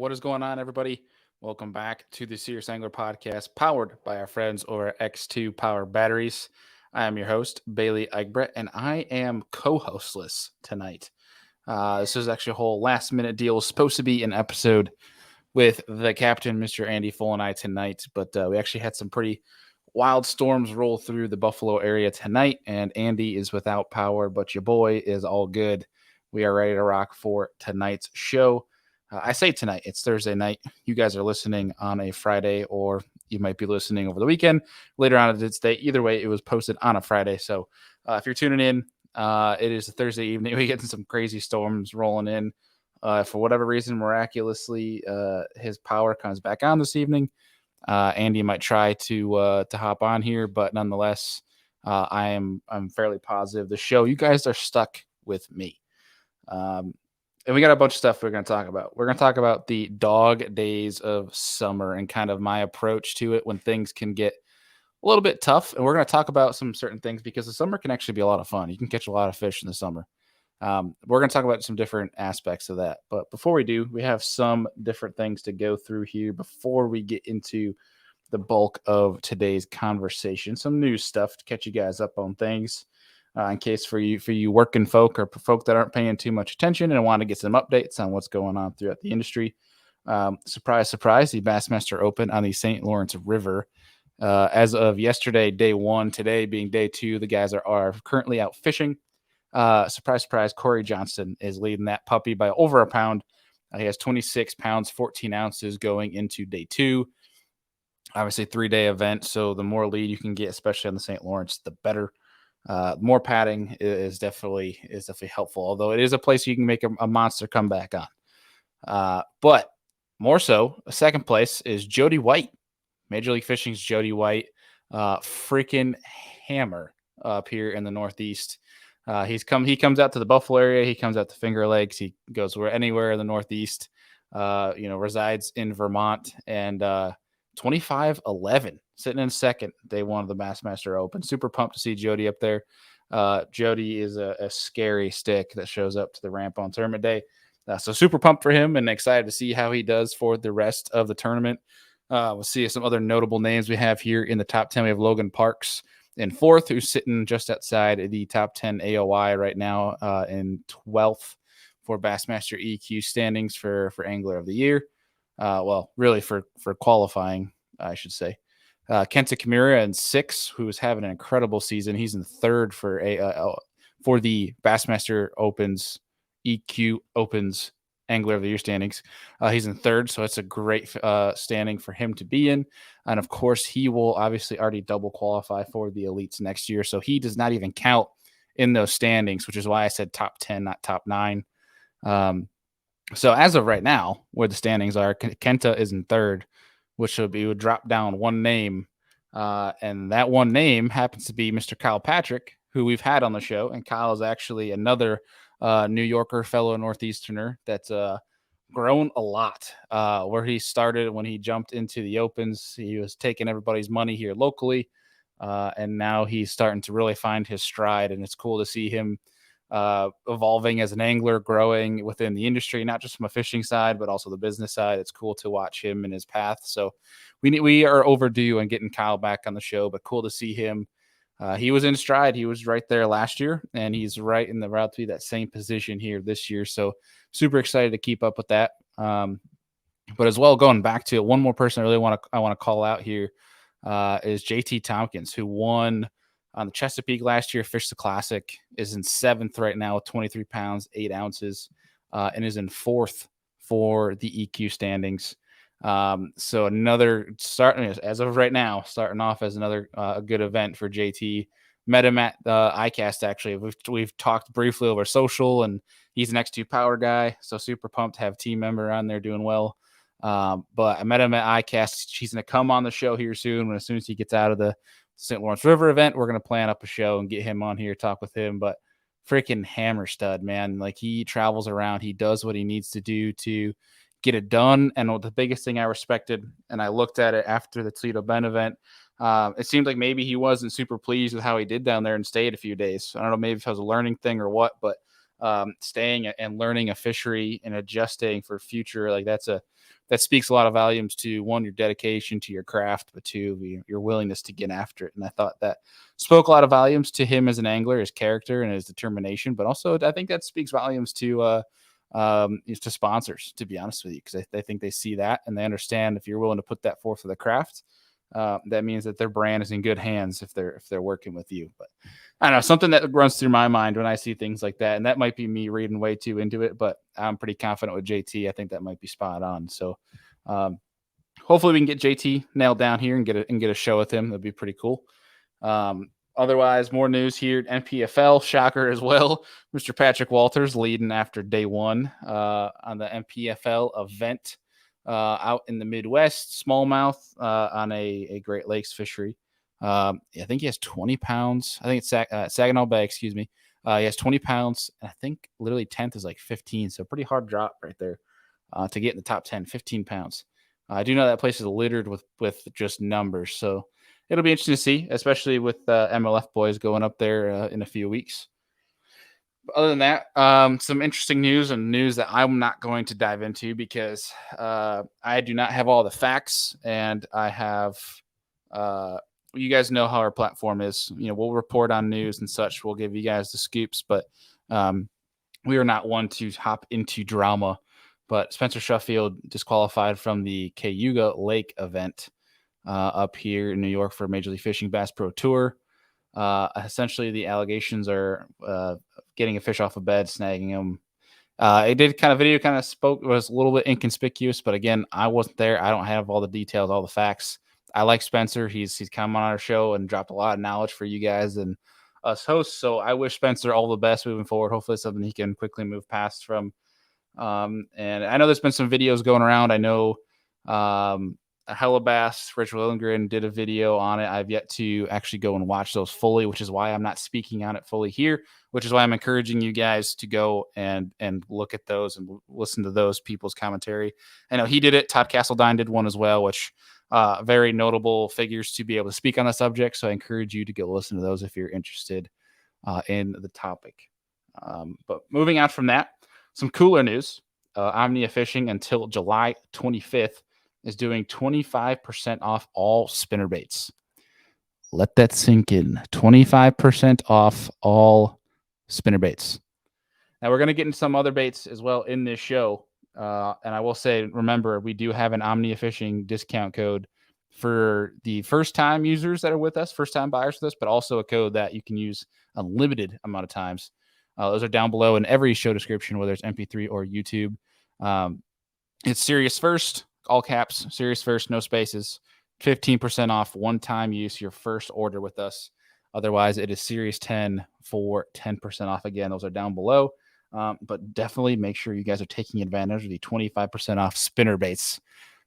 What is going on, everybody? Welcome back to the Serious Angler Podcast, powered by our friends over at X2 Power Batteries. I am your host, Bailey Egbert, and I am co-hostless tonight. This is actually a whole last-minute deal. It was supposed to be an episode with the captain, Mr. Andy Full, and I tonight, but we actually had some pretty wild storms roll through the Buffalo area tonight, and Andy is without power, but your boy is all good. We are ready to rock for tonight's show. I say tonight, it's Thursday night. You guys are listening on a Friday, or you might be listening over the weekend. Later on, it's day. Either way, it was posted on a Friday. So if you're tuning in, it is a Thursday evening. We get some crazy storms rolling in. For whatever reason, miraculously, his power comes back on this evening. Andy might try to hop on here, but nonetheless, I'm fairly positive the show. You guys are stuck with me. And we got a bunch of stuff we're going to talk about. We're going to talk about the dog days of summer and kind of my approach to it when things can get a little bit tough. And we're going to talk about some certain things because the summer can actually be a lot of fun. You can catch a lot of fish in the summer. We're going to talk about some different aspects of that. But before we do, we have some different things to go through here before we get into the bulk of today's conversation. Some news stuff to catch you guys up on things. In case for you working folk or folk that aren't paying too much attention and want to get some updates on what's going on throughout the industry. Surprise, surprise, the Bassmaster Open on the St. Lawrence River. As of yesterday, day one, today being day two, the guys are currently out fishing. Surprise, surprise, Corey Johnston is leading that puppy by over a pound. He has 26 pounds, 14 ounces going into day two. Obviously, 3-day event, so the more lead you can get, especially on the St. Lawrence, the better. More padding is definitely helpful, although it is a place you can make a monster comeback on. But more so, second place is Jody White. Major League Fishing's Jody White, freaking hammer up here in the Northeast. He comes out to the Buffalo area. He comes out to Finger Lakes. He goes anywhere in the Northeast. Resides in Vermont, and 25-11, sitting in second. Day one of the Bassmaster Open. Super pumped to see Jody up there. Jody is a scary stick that shows up to the ramp on tournament day. So super pumped for him and excited to see how he does for the rest of the tournament. We'll see some other notable names we have here in the top 10. We have Logan Parks in fourth, who's sitting just outside the top 10 AOI right now, in 12th for Bassmaster EQ standings for Angler of the Year. Well, really for qualifying, I should say. Kenta Kimura in 6th, who is having an incredible season. He's in third for the Bassmaster Opens, EQ Opens Angler of the Year standings. He's in third, so it's a great standing for him to be in. And of course, he will obviously already double qualify for the elites next year, so he does not even count in those standings, which is why I said top 10, not top 9. So as of right now, where the standings are, Kenta is in third, which would drop down one name. And that one name happens to be Mr. Kyle Patrick, who we've had on the show. And Kyle is actually another New Yorker, fellow Northeasterner that's grown a lot. Where he started when he jumped into the Opens, he was taking everybody's money here locally. And now he's starting to really find his stride. And it's cool to see him evolving as an angler, growing within the industry, not just from a fishing side, but also the business side. It's cool to watch him in his path. So we are overdue on getting Kyle back on the show, but cool to see him. He was in stride. He was right there last year, and he's right in the route to be that same position here this year. So super excited to keep up with that. But as well, going back to it, one more person I want to call out here is JT Tompkins, who won on the Chesapeake last year, fished the Classic, is in 7th right now with 23 pounds, 8 ounces, and is in 4th for the EQ standings. So another starting as of right now, starting off as another good event for JT. Met him at ICAST, actually. We've talked briefly over social, and he's an X2 Power guy, so super pumped to have a team member on there doing well. But I met him at ICAST. He's going to come on the show here soon. As soon as he gets out of the St. Lawrence River event, we're going to plan up a show and get him on here, talk with him. But freaking hammer stud, man. Like, he travels around. He does what he needs to do to get it done. And the biggest thing I respected, and I looked at it after the Toledo Bend event, it seemed like maybe he wasn't super pleased with how he did down there and stayed a few days. I don't know, maybe if it was a learning thing or what, but staying and learning a fishery and adjusting for future, like that's that speaks a lot of volumes to, one, your dedication to your craft, but two, your willingness to get after it. And I thought that spoke a lot of volumes to him as an angler, his character and his determination, but also I think that speaks volumes to sponsors, to be honest with you, because they think they see that and they understand if you're willing to put that forth for the craft, that means that their brand is in good hands if they're working with you. But I don't know, something that runs through my mind when I see things like that, and that might be me reading way too into it, but I'm pretty confident with JT. I think that might be spot on. So hopefully we can get JT nailed down here and get a show with him. That'd be pretty cool. Otherwise, more news here. NPFL, shocker as well. Mr. Patrick Walters leading after day one on the NPFL event out in the Midwest, smallmouth on a Great Lakes fishery. I think he has 20 pounds. I think it's Saginaw Bay, excuse me. He has 20 pounds. And I think literally 10th is like 15. So pretty hard drop right there to get in the top 10, 15 pounds. I do know that place is littered with just numbers. So it'll be interesting to see, especially with MLF boys going up there in a few weeks. But other than that, some interesting news and news that I'm not going to dive into because I do not have all the facts, and I have you guys know how our platform is. We'll report on news and such. We'll give you guys the scoops, but we are not one to hop into drama. But Spencer Sheffield disqualified from the Cayuga Lake event up here in New York for Major League Fishing Bass Pro Tour. Essentially, the allegations are getting a fish off a bed, snagging him. It did video was a little bit inconspicuous, but again, I wasn't there. I don't have all the details, all the facts. I like Spencer. He's come on our show and dropped a lot of knowledge for you guys and us hosts. So I wish Spencer all the best moving forward. Hopefully, it's something he can quickly move past from. And I know there's been some videos going around. I know Hellabass, Rich Lilligren did a video on it. I've yet to actually go and watch those fully, which is why I'm not speaking on it fully here, which is why I'm encouraging you guys to go and look at those and listen to those people's commentary. I know he did it. Todd Castledine did one as well, which very notable figures to be able to speak on the subject. So I encourage you to go listen to those if you're interested in the topic. But moving on from that, some cooler news. Omnia Fishing until July 25th is doing 25% off all spinnerbaits. Let that sink in. 25% off all spinnerbaits. Now we're going to get into some other baits as well in this show. And I will say, remember, we do have an Omnia Fishing discount code for the first-time users that are with us, first-time buyers with us, but also a code that you can use a limited amount of times. Those are down below in every show description, whether it's MP3 or YouTube. It's Serious First, all caps, Serious First, no spaces. 15% off one-time use your first order with us. Otherwise, it is Serious 10 for 10% off. Again, those are down below. But definitely make sure you guys are taking advantage of the 25% off spinner baits.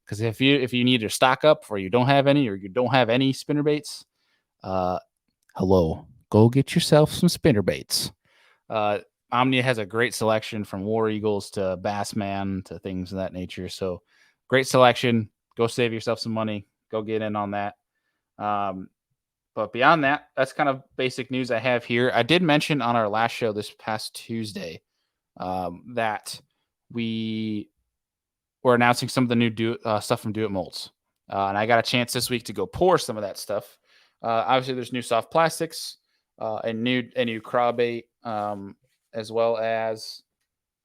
Because if you need to stock up or you don't have any spinner baits, hello, go get yourself some spinner baits. Omnia has a great selection from War Eagles to Bassman to things of that nature. So great selection. Go save yourself some money. Go get in on that. But beyond that, that's kind of basic news I have here. I did mention on our last show this past Tuesday that we were announcing some of the new stuff from Do It Molds. And I got a chance this week to go pour some of that stuff. Obviously, there's new soft plastics, a new crawbait, as well as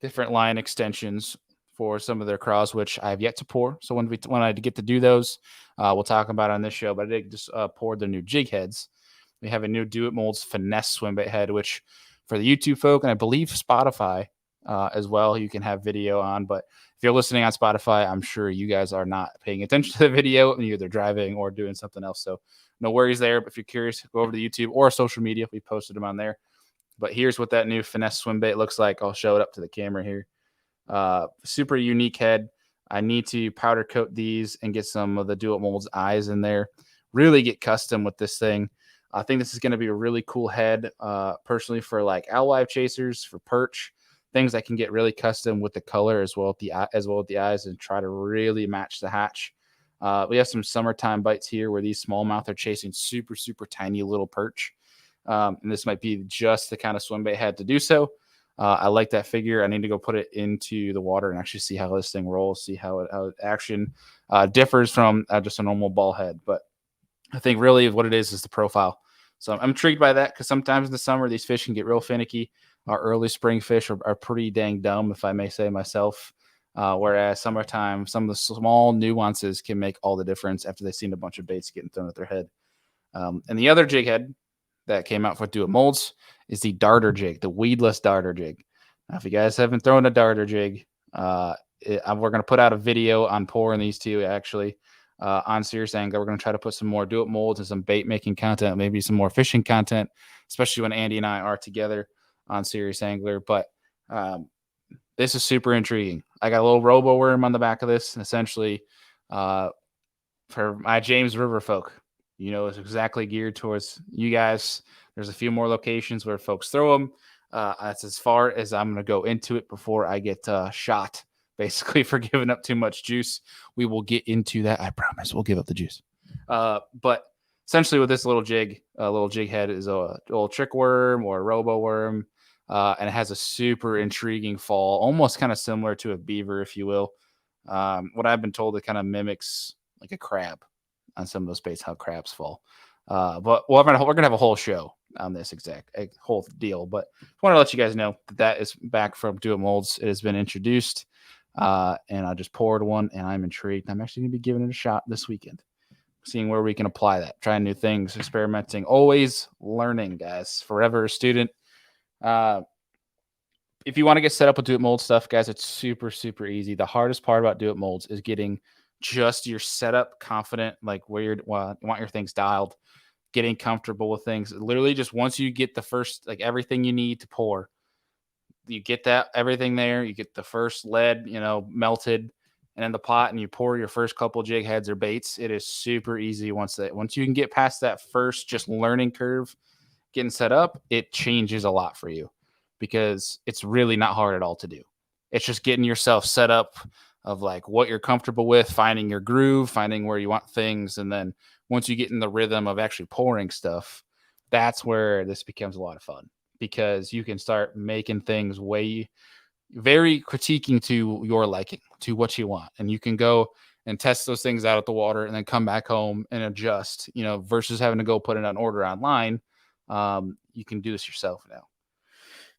different line extensions for some of their craws, which I have yet to pour. So when I get to do those, we'll talk about it on this show. But I did just pour the new jig heads. We have a new Do It Molds finesse swimbait head, which for the YouTube folk, and I believe Spotify as well, you can have video on. But if you're listening on Spotify, I'm sure you guys are not paying attention to the video and you're either driving or doing something else. So no worries there. But if you're curious, go over to YouTube or social media. We posted them on there. But here's what that new finesse swim bait looks like. I'll show it up to the camera here. Super unique head. I need to powder coat these and get some of the Do It Molds eyes in there. Really get custom with this thing. I think this is going to be a really cool head, personally, for like alewife chasers, for perch, things that can get really custom with the color as well with the eyes and try to really match the hatch. We have some summertime bites here where these smallmouth are chasing super, super tiny little perch. And this might be just the kind of swim bait head to do so. I like that figure. I need to go put it into the water and actually see how this thing rolls, see how it action differs from just a normal ball head. But I think really what it is the profile. So I'm intrigued by that because sometimes in the summer these fish can get real finicky. Our early spring fish are pretty dang dumb, if I may say myself. Whereas summertime, some of the small nuances can make all the difference after they've seen a bunch of baits getting thrown at their head. And the other jig head that came out for Do It Molds is the darter jig, the weedless darter jig. Now, if you guys haven't thrown a darter jig, we're going to put out a video on pouring these two actually on Serious Angler. We're going to try to put some more Do It Molds and some bait making content, maybe some more fishing content, especially when Andy and I are together on Serious Angler. But this is super intriguing. I got a little robo worm on the back of this, and essentially for my James River folk, it's exactly geared towards you guys. There's a few more locations where folks throw them. That's as far as I'm going to go into it before I get shot, basically, for giving up too much juice. We will get into that. I promise we'll give up the juice. But essentially with this little jig head is a little trick worm or a robo worm. And it has a super intriguing fall, almost kind of similar to a beaver, if you will. What I've been told, it kind of mimics like a crab on some of those baits, how crabs fall. But we're gonna have a whole show on this exact whole deal. But I want to let you guys know that is back from Do It Molds. It has been introduced, and I just poured one, and I'm intrigued. I'm actually gonna be giving it a shot this weekend, seeing where we can apply that, trying new things, experimenting, always learning, guys. Forever a student. If you want to get set up with Do It Mold stuff, guys, it's super, super easy. The hardest part about Do It Molds is getting just your setup confident, like where you want your things dialed, getting comfortable with things. Literally just once you get the first, like everything you need to pour, you get that everything there, you get the first lead, melted and in the pot, and you pour your first couple jig heads or baits. It is super easy once you can get past that first just learning curve, getting set up, it changes a lot for you because it's really not hard at all to do. It's just getting yourself set up of like what you're comfortable with, finding your groove, finding where you want things. And then once you get in the rhythm of actually pouring stuff, that's where this becomes a lot of fun because you can start making things very critiquing to your liking, to what you want. And you can go and test those things out at the water and then come back home and adjust, versus having to go put in an order online. You can do this yourself now.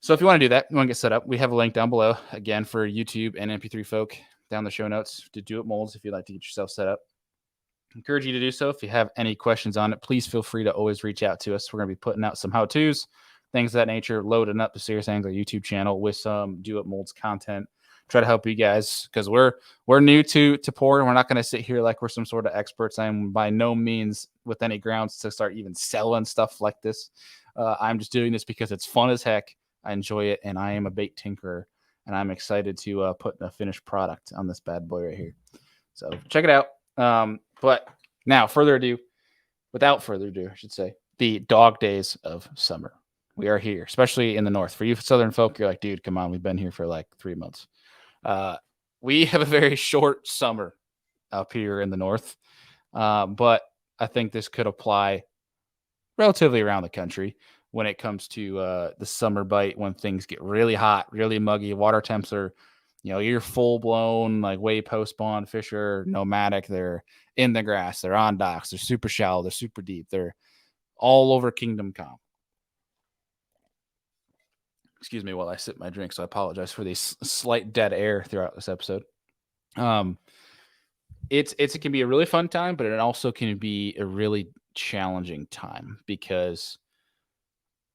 So if you want to do that, you want to get set up, we have a link down below, again, for YouTube and MP3 folk down the show notes to Do It Molds if you'd like to get yourself set up. I encourage you to do so. If you have any questions on it, please feel free to always reach out to us. We're going to be putting out some how-tos, things of that nature, loading up the Serious Angler YouTube channel with some Do It Molds content. Try to help you guys because we're new to pouring. We're not going to sit here like we're some sort of experts. I'm by no means with any grounds to start even selling stuff like this. I'm just doing this because it's fun as heck. I enjoy it, and I am a bait tinkerer, and I'm excited to put a finished product on this bad boy right here. So check it out. But now, without further ado, I should say, the dog days of summer. We are here, especially in the north. For you southern folk, you're like, dude, come on, we've been here for like 3 months. We have a very short summer up here in the north, but I think this could apply relatively around the country when it comes to the summer bite, when things get really hot, really muggy, water temps are, you're full blown, like way post spawn fish are nomadic. They're in the grass, they're on docks, they're super shallow, they're super deep, they're all over Kingdom Come. Excuse me while I sip my drink, so I apologize for the slight dead air throughout this episode. It can be a really fun time, but it also can be a really challenging time because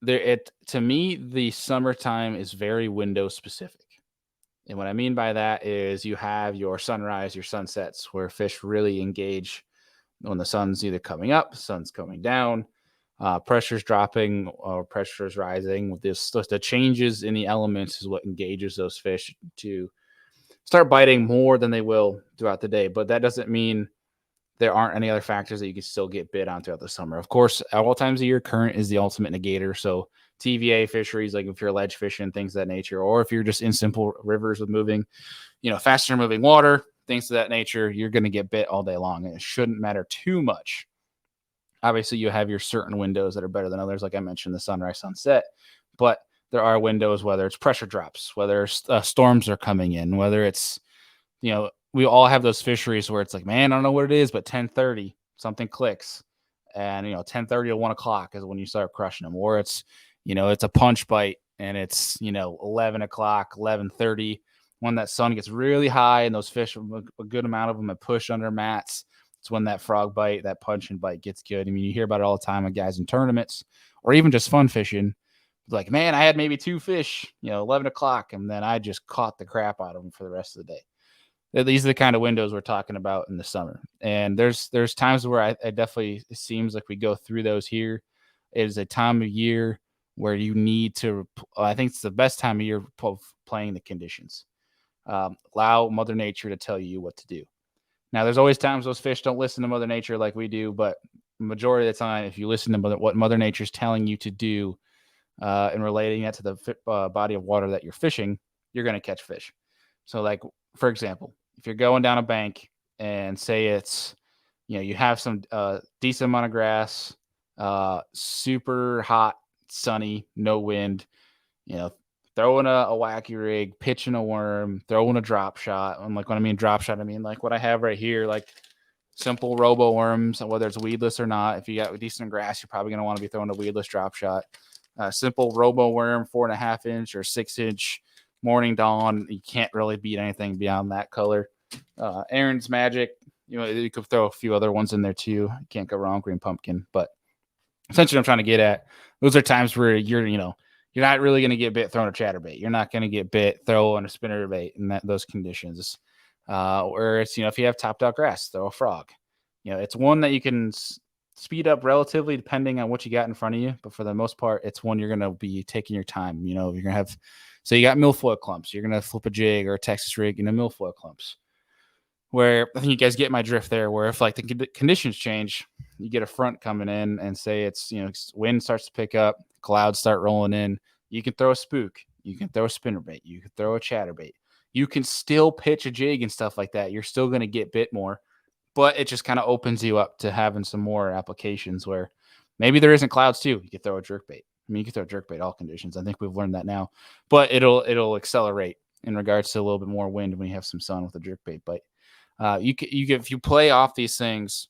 to me, the summertime is very window specific. And what I mean by that is you have your sunrise, your sunsets, where fish really engage when the sun's either coming up, sun's coming down, pressure's dropping or pressure's rising. With the changes in the elements is what engages those fish to start biting more than they will throughout the day. But that doesn't mean there aren't any other factors that you can still get bit on throughout the summer. Of course, at all times of year, current is the ultimate negator. So TVA fisheries, like if you're ledge fishing, things of that nature, or if you're just in simple rivers with moving, faster moving water, things of that nature, you're going to get bit all day long. And it shouldn't matter too much. Obviously, you have your certain windows that are better than others. Like I mentioned, the sunrise, sunset. But there are windows, whether it's pressure drops, whether storms are coming in, whether it's, we all have those fisheries where it's like, man, I don't know what it is, but 10:30 something clicks, and 10:30 to 1 o'clock is when you start crushing them, or it's a punch bite and it's 11 o'clock, 11:30 when that sun gets really high and those fish, a good amount of them have pushed under mats. It's when that frog bite, that punch and bite gets good. I mean, you hear about it all the time with guys in tournaments or even just fun fishing. Like, man, I had maybe 2 fish, 11 o'clock, and then I just caught the crap out of them for the rest of the day. These are the kind of windows we're talking about in the summer. And there's times where I definitely, it seems like we go through those here. It is a time of year where you need to, I think it's the best time of year playing the conditions. Allow Mother Nature to tell you what to do. Now, there's always times those fish don't listen to Mother Nature like we do, but majority of the time, if you listen to what Mother Nature's telling you to do and relating that to the body of water that you're fishing, you're going to catch fish. So, like, for example, if you're going down a bank and say it's, you have some decent amount of grass, super hot, sunny, no wind, throwing a wacky rig, pitching a worm, throwing a drop shot. And like when I mean drop shot, I mean like what I have right here, like simple robo worms, whether it's weedless or not. If you got decent grass, you're probably going to want to be throwing a weedless drop shot. Simple robo worm, 4.5 inch or 6 inch morning dawn. You can't really beat anything beyond that color. Aaron's Magic, you could throw a few other ones in there too. You can't go wrong, green pumpkin. But essentially, I'm trying to get at, those are times where you're not really going to get bit throwing a chatterbait. You're not going to get bit throwing a spinnerbait in those conditions. Where it's, if you have topped out grass, throw a frog. It's one that you can speed up relatively depending on what you got in front of you. But for the most part, it's one you're going to be taking your time. You're going to have, so you got milfoil clumps. You're going to flip a jig or a Texas rig, milfoil clumps. Where I think you guys get my drift there, where if like the conditions change, you get a front coming in and say it's, wind starts to pick up, clouds start rolling in, you can throw a spook, you can throw a spinnerbait, you can throw a chatterbait, you can still pitch a jig and stuff like that. You're still going to get bit more, but it just kind of opens you up to having some more applications where maybe there isn't clouds too. You can throw a jerkbait. I mean, you can throw a jerkbait all conditions. I think we've learned that now, but it'll accelerate in regards to a little bit more wind when you have some sun with a jerkbait bite. If you play off these things,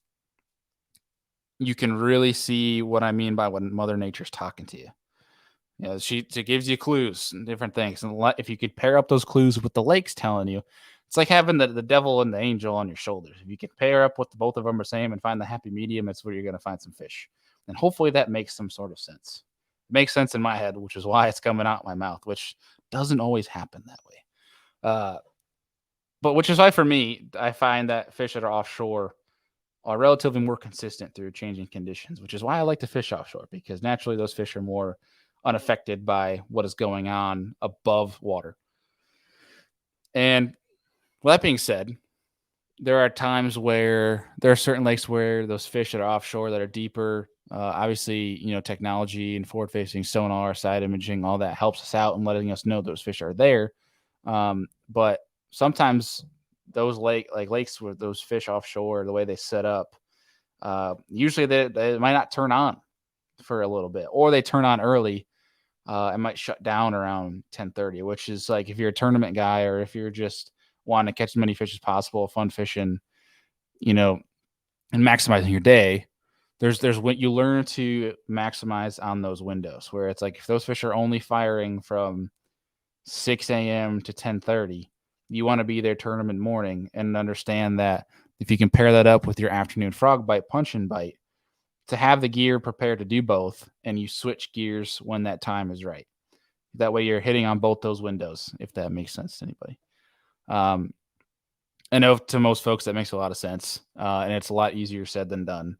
you can really see what I mean by when Mother Nature's talking to you. She gives you clues and different things. And if you could pair up those clues with the lake's telling you, it's like having the devil and the angel on your shoulders. If you can pair up what both of them are saying and find the happy medium, it's where you're going to find some fish. And hopefully that makes some sort of sense. It makes sense in my head, which is why it's coming out my mouth, which doesn't always happen that way. But which is why for me, I find that fish that are offshore are relatively more consistent through changing conditions, which is why I like to fish offshore, because naturally those fish are more unaffected by what is going on above water. And with that being said, there are times where there are certain lakes where those fish that are offshore that are deeper, obviously, technology and forward-facing sonar, side imaging, all that helps us out in letting us know those fish are there. But sometimes those lakes with those fish offshore, the way they set up, usually they might not turn on for a little bit, or they turn on early and might shut down around 10:30, which is like if you're a tournament guy or if you're just wanting to catch as many fish as possible, fun fishing, and maximizing your day. There's what you learn to maximize on those windows where it's like if those fish are only firing from 6 a.m. to 10:30, you want to be there tournament morning and understand that if you can pair that up with your afternoon frog bite, punch and bite, to have the gear prepared to do both, and you switch gears when that time is right. That way you're hitting on both those windows, if that makes sense to anybody. I know to most folks that makes a lot of sense, and it's a lot easier said than done.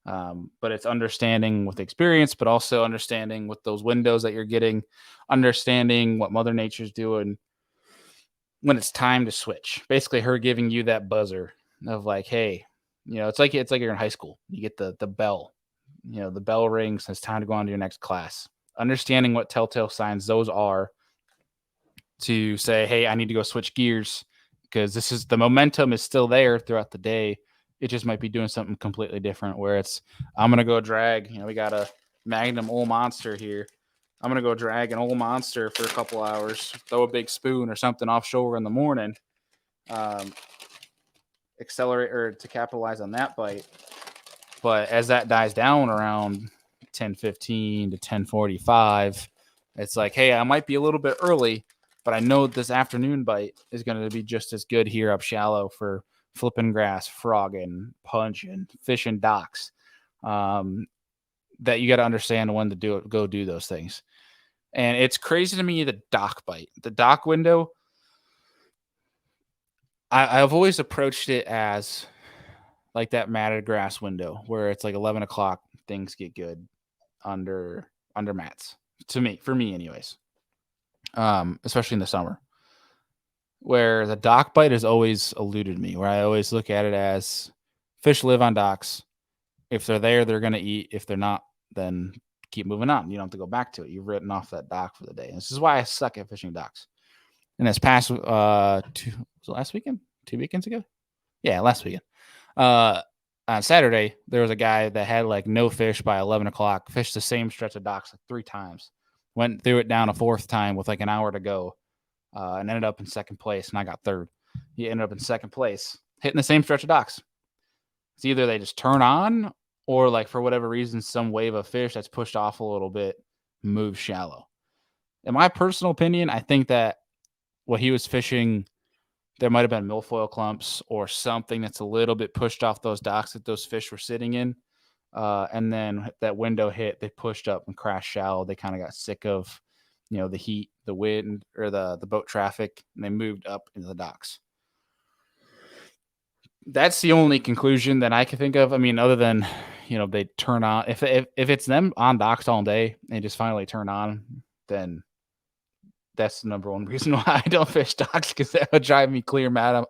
But it's understanding with experience, but also understanding with those windows that you're getting, understanding what Mother Nature's doing when it's time to switch. Basically, her giving you that buzzer of like, hey, it's like you're in high school. You get the bell, the bell rings. It's time to go on to your next class. Understanding what telltale signs those are to say, hey, I need to go switch gears because the momentum is still there throughout the day. It just might be doing something completely different where I'm going to go drag, we got a Magnum Old Monster here. I'm going to go drag an old monster for a couple hours, throw a big spoon or something offshore in the morning, accelerate or to capitalize on that bite. But as that dies down around 10:15 to 10:45, it's like, hey, I might be a little bit early, but I know this afternoon bite is going to be just as good here up shallow for flipping grass, frogging, punching, fishing docks. That you got to understand when to go do those things. And it's crazy to me, the dock bite, the dock window. I've always approached it as like that matted grass window where it's like 11 o'clock, things get good under mats. For me anyways. Especially in the summer. Where the dock bite has always eluded me, where I always look at it as fish live on docks. If they're there, they're going to eat. If they're not, then keep moving on. You don't have to go back to it. You've written off that dock for the day. And this is why I suck at fishing docks. And this past last weekend, 2 weekends ago, last weekend. On Saturday, there was a guy that had like no fish by 11 o'clock. Fished the same stretch of docks like 3 times. Went through it down a 4th time with like an hour to go, and ended up in 2nd place. And I got 3rd. He ended up in 2nd place, hitting the same stretch of docks. It's either they just turn on, or like for whatever reason, some wave of fish that's pushed off a little bit moves shallow. In my personal opinion, I think that what he was fishing, there might have been milfoil clumps or something that's a little bit pushed off those docks that those fish were sitting in. And then that window hit, they pushed up and crashed shallow. They kind of got sick of, the heat, the wind, or the boat traffic, and they moved up into the docks. That's the only conclusion that I can think of. I mean, other than, they turn on, if it's them on docks all day and just finally turn on, then that's the number one reason why I don't fish docks, because that would drive me clear mad.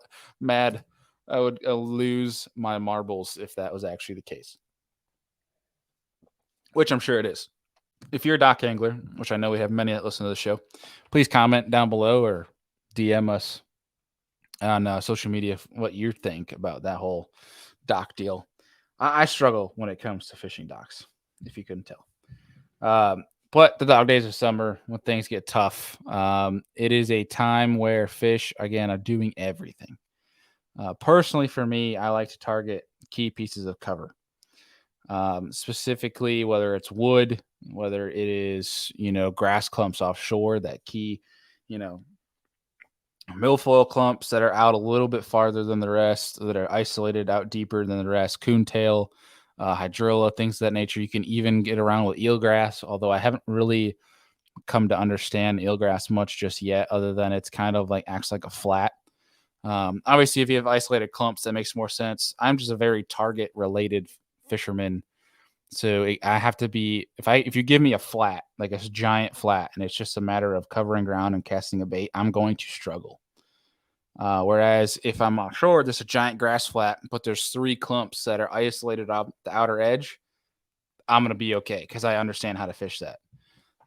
I would lose my marbles if that was actually the case, which I'm sure it is. If you're a dock angler, which I know we have many that listen to the show, please comment down below or DM us on social media what you think about that whole dock deal. I struggle when it comes to fishing docks, if you couldn't tell. But the dog days of summer, when things get tough, it is a time where fish, again, are doing everything. Personally, for me, I like to target key pieces of cover. Specifically, whether it's wood, whether it is, grass clumps offshore, that key, milfoil clumps that are out a little bit farther than the rest, that are isolated out deeper than the rest, coontail, hydrilla, things of that nature. You can even get around with eelgrass, although I haven't really come to understand eelgrass much just yet, other than it's kind of like acts like a flat. Obviously, if you have isolated clumps, that makes more sense. I'm just a very target related fisherman. So I have to be, if you give me a flat, like a giant flat, and it's just a matter of covering ground and casting a bait, I'm going to struggle. Whereas if I'm offshore, there's a giant grass flat, but there's 3 clumps that are isolated off the outer edge, I'm going to be okay because I understand how to fish that.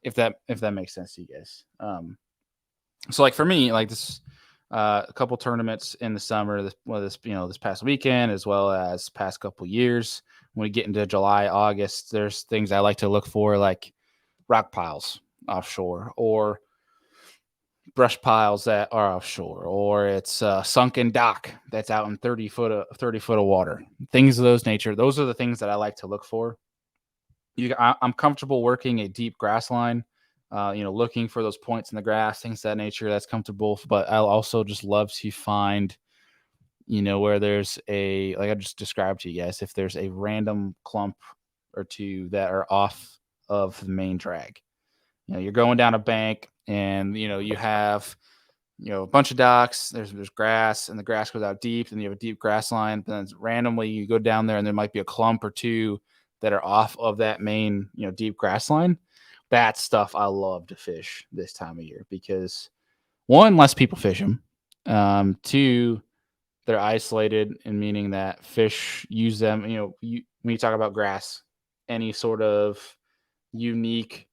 If that makes sense to you guys. So like for me, like this, a couple tournaments in the summer, this past weekend, as well as past couple years. When we get into July, August, there's things I like to look for, like rock piles offshore, or brush piles that are offshore, or it's a sunken dock that's out in 30 foot of water. Things of those nature. Those are the things that I like to look for. I'm comfortable working a deep grass line, looking for those points in the grass, things of that nature. That's comfortable. But I'll also just love to find, where there's like I just described to you guys, if there's a random clump or 2 that are off of the main drag. You're going down a bank and, you have, a bunch of docks, there's grass, and the grass goes out deep, and you have a deep grass line. Then randomly you go down there and there might be a clump or 2 that are off of that main, deep grass line. That stuff I love to fish this time of year because 1, less people fish them. 2, they're isolated, and meaning that fish use them. When you talk about grass, any sort of unique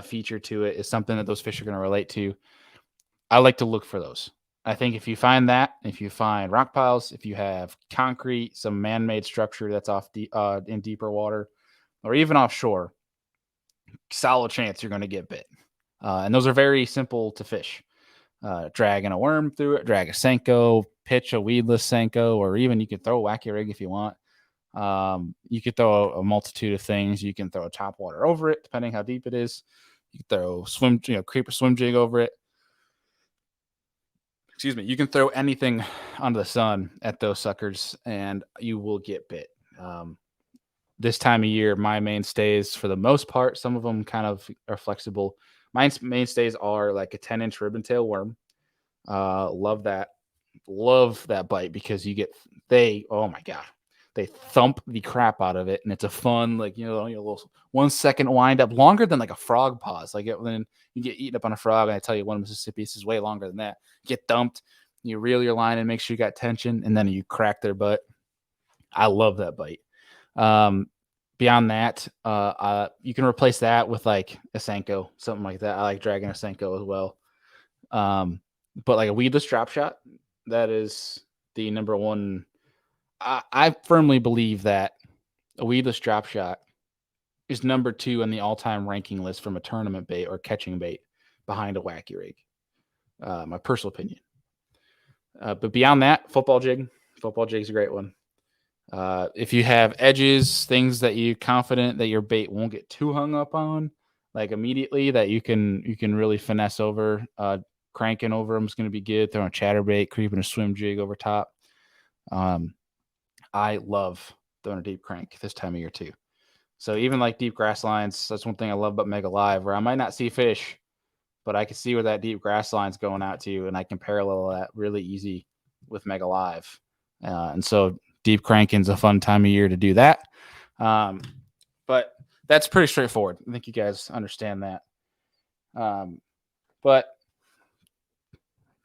feature to it is something that those fish are going to relate to. I like to look for those. I think if you find that, if you find rock piles, if you have concrete, some man-made structure that's off in deeper water, or even offshore, solid chance you're going to get bit. And those are very simple to fish. Dragging a worm through it, drag a Senko, pitch a weedless Senko, or even you could throw a wacky rig if you want. You could throw a multitude of things. You can throw a top water over it, depending how deep it is. You can throw creep or swim jig over it. Excuse me. You can throw anything under the sun at those suckers, and you will get bit. This time of year, my mainstays, for the most part, some of them kind of are flexible. My mainstays are like a 10-inch ribbon tail worm. Love that bite because oh my God, they thump the crap out of it, and it's a fun, like, a little 1 second wind up, longer than like a frog pause. Like when you get eaten up on a frog, and I tell you, one of Mississippi's is way longer than that. You get dumped, you reel your line and make sure you got tension, and then you crack their butt. I love that bite. Beyond that, you can replace that with like a Senko, something like that. I like dragging a Senko as well. But like a weedless drop shot, that is the number one. I firmly believe that a weedless drop shot is number 2 on the all-time ranking list from a tournament bait or catching bait, behind a wacky rig. My personal opinion. But beyond that, football jig. Football jig's a great one. If you have edges, things that you're confident that your bait won't get too hung up on, like immediately, that you can really finesse over, cranking over them is going to be good. Throwing a chatterbait, creeping a swim jig over top. I love throwing a deep crank this time of year too. So even like deep grass lines, that's one thing I love about Mega Live, where I might not see fish, but I can see where that deep grass line's going out to, and I can parallel that really easy with Mega Live. And so deep cranking's a fun time of year to do that. But that's pretty straightforward. I think you guys understand that. But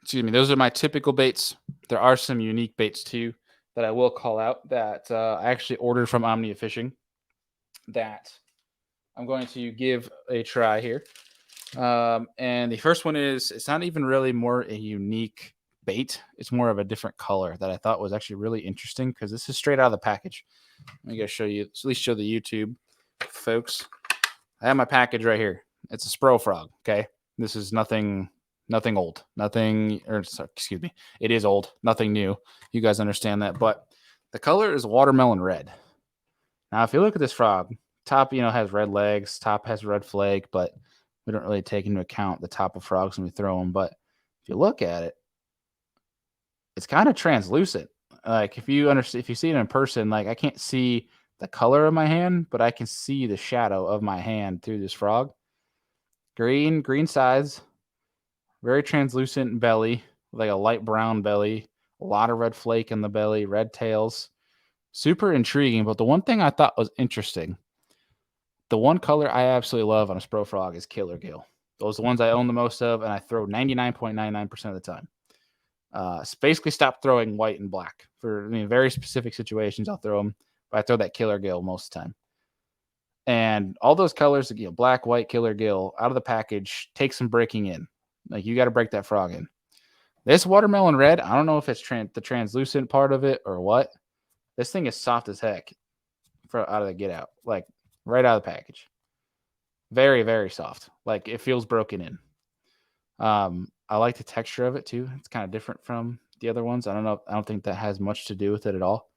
excuse me, those are my typical baits. There are some unique baits too that I will call out that I actually ordered from Omnia Fishing that I'm going to give a try here. And the first one is, it's not even really more a unique bait. It's more of a different color that I thought was actually really interesting, because this is straight out of the package. I'm going to show you, at least show the YouTube folks. I have my package right here. It's a Spro Frog. Okay. This is nothing old, excuse me. It is old, nothing new. You guys understand that, but the color is watermelon red. Now, if you look at this frog, top, has red legs, top has red flake, but we don't really take into account the top of frogs when we throw them. But if you look at it, it's kind of translucent. Like if you see it in person, like I can't see the color of my hand, but I can see the shadow of my hand through this frog. Green sides, very translucent belly, like a light brown belly, a lot of red flake in the belly, red tails. Super intriguing. But the one thing I thought was interesting, the one color I absolutely love on a Spro Frog is Killer Gill. Those are the ones I own the most of, and I throw 99.99% of the time. Basically stop throwing white and black. For very specific situations, I'll throw them, but I throw that Killer Gill most of the time. And all those colors, black, white, Killer Gill, out of the package, take some breaking in. Like, you got to break that frog in. This watermelon red, I don't know if it's the translucent part of it or what. This thing is soft as heck out of the get out. Like, right out of the package. Very, very soft. Like, it feels broken in. I like the texture of it too. It's kind of different from the other ones. I don't think that has much to do with it at all.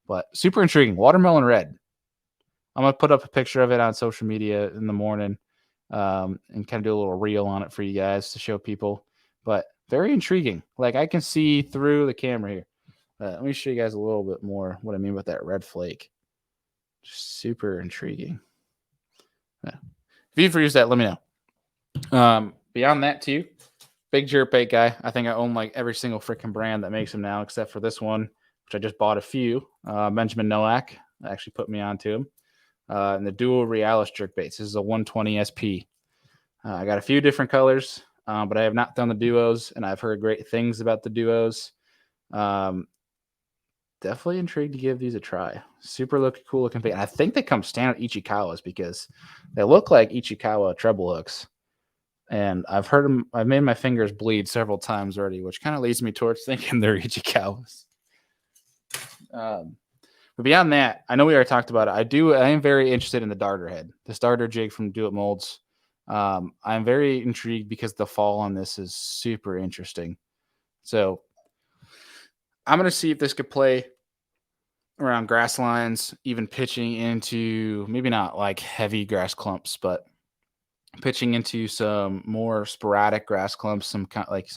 But super intriguing. Watermelon red. I'm going to put up a picture of it on social media in the morning, and kind of do a little reel on it for you guys to show people. But very intriguing. Like, I can see through the camera here. Let me show you guys a little bit more what I mean with that red flake. Just super intriguing. Yeah. If you've used that, let me know. Beyond that too, big jerkbait guy. I think I own like every single freaking brand that makes them now, except for this one, which I just bought a few. Benjamin Nowak actually put me onto him. And the Dual Realis jerkbaits. This is a 120 SP. I got a few different colors, but I have not done the duos, and I've heard great things about the duos. Definitely intrigued to give these a try. Super cool looking bait. And I think they come standard Ichikawas because they look like Ichikawa treble hooks. And I've made my fingers bleed several times already, which kind of leads me towards thinking they're Ichikawas. But beyond that, I know we already talked about it. I am very interested in the darter head, the starter jig from Do It Molds. I'm very intrigued because the fall on this is super interesting. So I'm going to see if this could play around grass lines, even pitching into maybe not like heavy grass clumps, but pitching into some more sporadic grass clumps, some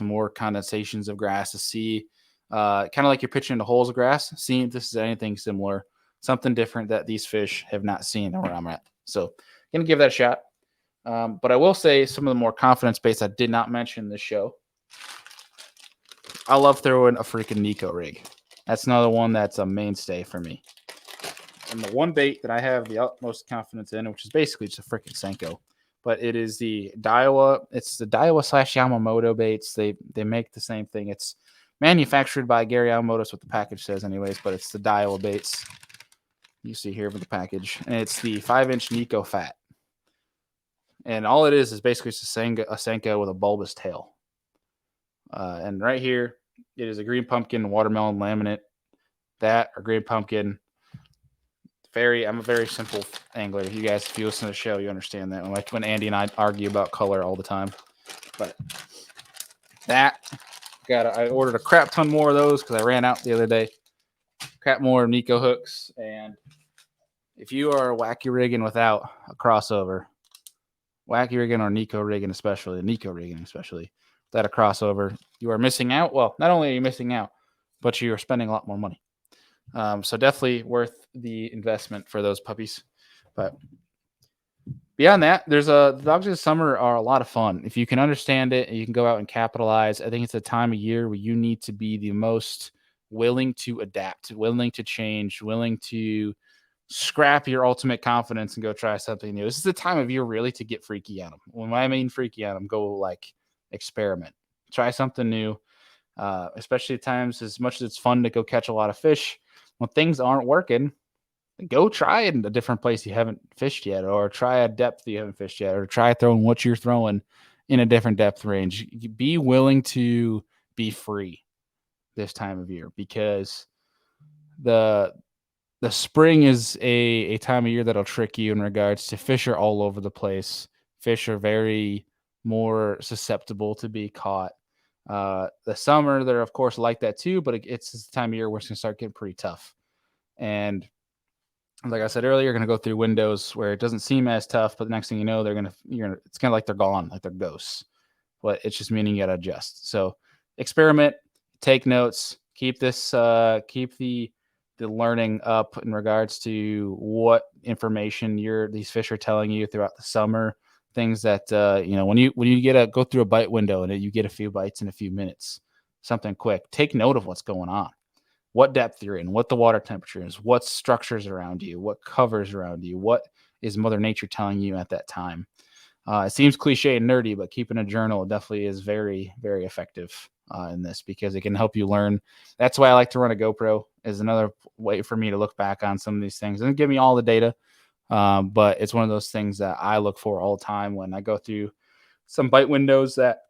more condensations of grass to see, kind of like you're pitching into holes of grass, seeing if this is anything similar, something different that these fish have not seen where I'm at. So, gonna give that a shot. But I will say some of the more confidence baits I did not mention in this show. I love throwing a freaking Nico rig. That's another one that's a mainstay for me. And the one bait that I have the utmost confidence in, which is basically just a freaking Senko, but it is the Daiwa. It's the Daiwa / Yamamoto baits. They make the same thing. It's manufactured by Gary Yamamoto, is what the package says anyways, but it's the Daiwa baits. You see here with the package. And it's the 5-inch Nico Fat. And all it is basically just a Senko with a bulbous tail. And right here, it is a green pumpkin watermelon laminate. That or green pumpkin. I'm a very simple angler. You guys, if you listen to the show, you understand that. Like when Andy and I argue about color all the time. But I ordered a crap ton more of those because I ran out the other day. Crap more Nico hooks. And if you are wacky rigging without a crossover, wacky rigging or Nico rigging especially, without a crossover, you are missing out. Well, not only are you missing out, but you are spending a lot more money. So definitely worth the investment for those puppies. But beyond that, the dogs of the summer are a lot of fun. If you can understand it and you can go out and capitalize, I think it's a time of year where you need to be the most willing to adapt, willing to change, willing to scrap your ultimate confidence and go try something new. This is the time of year really to get freaky on them. When I mean freaky on them, go like experiment, try something new. Especially at times, as much as it's fun to go catch a lot of fish, when things aren't working, go try it in a different place you haven't fished yet, or try a depth you haven't fished yet, or try throwing what you're throwing in a different depth range. Be willing to be free this time of year, because the spring is a time of year that'll trick you in regards to fish are all over the place. Fish are very more susceptible to be caught. The summer, they're of course like that too, but it's the time of year where it's going to start getting pretty tough. And like I said earlier, you're going to go through windows where it doesn't seem as tough, but the next thing you know, it's kind of like they're gone, like they're ghosts. But it's just meaning you got to adjust. So experiment, take notes, keep the learning up in regards to what information these fish are telling you throughout the summer. Things that when you go through a bite window and you get a few bites in a few minutes, something quick, take note of what's going on, what depth you're in, what the water temperature is, what structures around you, what covers around you, what is Mother Nature telling you at that time. It seems cliche and nerdy, but keeping a journal definitely is very, very effective in this, because it can help you learn. That's why I like to run a GoPro, is another way for me to look back on some of these things. It doesn't give me all the data, but it's one of those things that I look for all the time when I go through some bite windows that,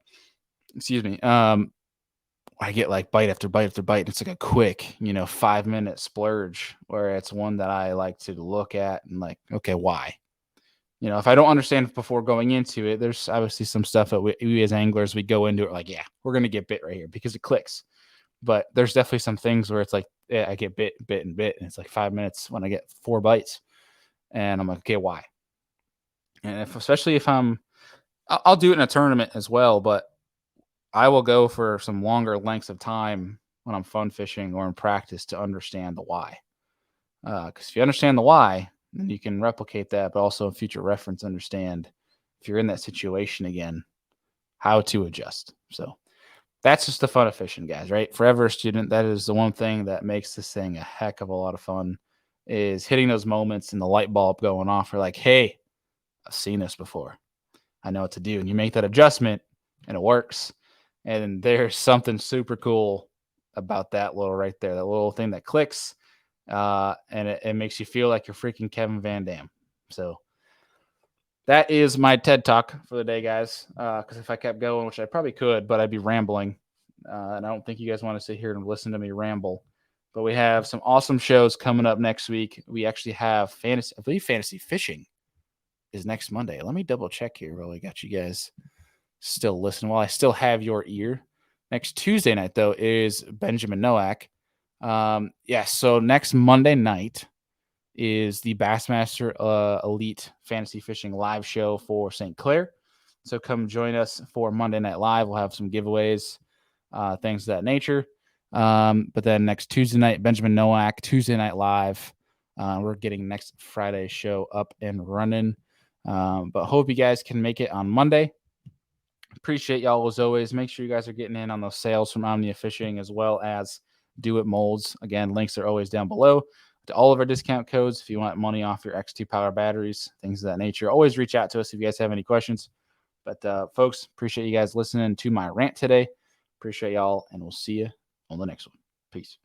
I get like bite after bite after bite. And it's like a quick, 5-minute splurge, where it's one that I like to look at and like, okay, why? If I don't understand before going into it, there's obviously some stuff that we as anglers, we go into it like, yeah, we're going to get bit right here because it clicks. But there's definitely some things where it's like, yeah, I get bit. And it's like 5 minutes when I get 4 bites. And I'm like, okay, why? And especially if I'll do it in a tournament as well, but I will go for some longer lengths of time when I'm fun fishing or in practice to understand the why. Because if you understand the why, then you can replicate that, but also in future reference, understand if you're in that situation again, how to adjust. So that's just the fun of fishing, guys, right? Forever a student, that is the one thing that makes this thing a heck of a lot of fun, is hitting those moments and the light bulb going off. You're like, hey, I've seen this before. I know what to do. And you make that adjustment and it works. And there's something super cool about that little right there, that little thing that clicks. And it makes you feel like you're freaking Kevin Van Dam. So that is my TED Talk for the day, guys. Because if I kept going, which I probably could, but I'd be rambling. And I don't think you guys want to sit here and listen to me ramble. But we have some awesome shows coming up next week. We actually have fantasy. I believe fantasy fishing is next Monday. Let me double check here while I got you guys still listening. While I still have your ear. Next Tuesday night, though, is Benjamin Nowak. So next Monday night is the Bassmaster Elite Fantasy Fishing live show for St. Clair. So come join us for Monday Night Live. We'll have some giveaways, things of that nature. But then next Tuesday night, Benjamin Nowak, Tuesday Night Live. We're getting next Friday's show up and running. But hope you guys can make it on Monday. Appreciate y'all as always. Make sure you guys are getting in on those sales from Omnia Fishing as well as Do It Molds. Again, links are always down below to all of our discount codes if you want money off your X2 Power batteries, things of that nature. Always reach out to us if you guys have any questions. But folks, appreciate you guys listening to my rant today. Appreciate y'all, and we'll see you on the next one. Peace.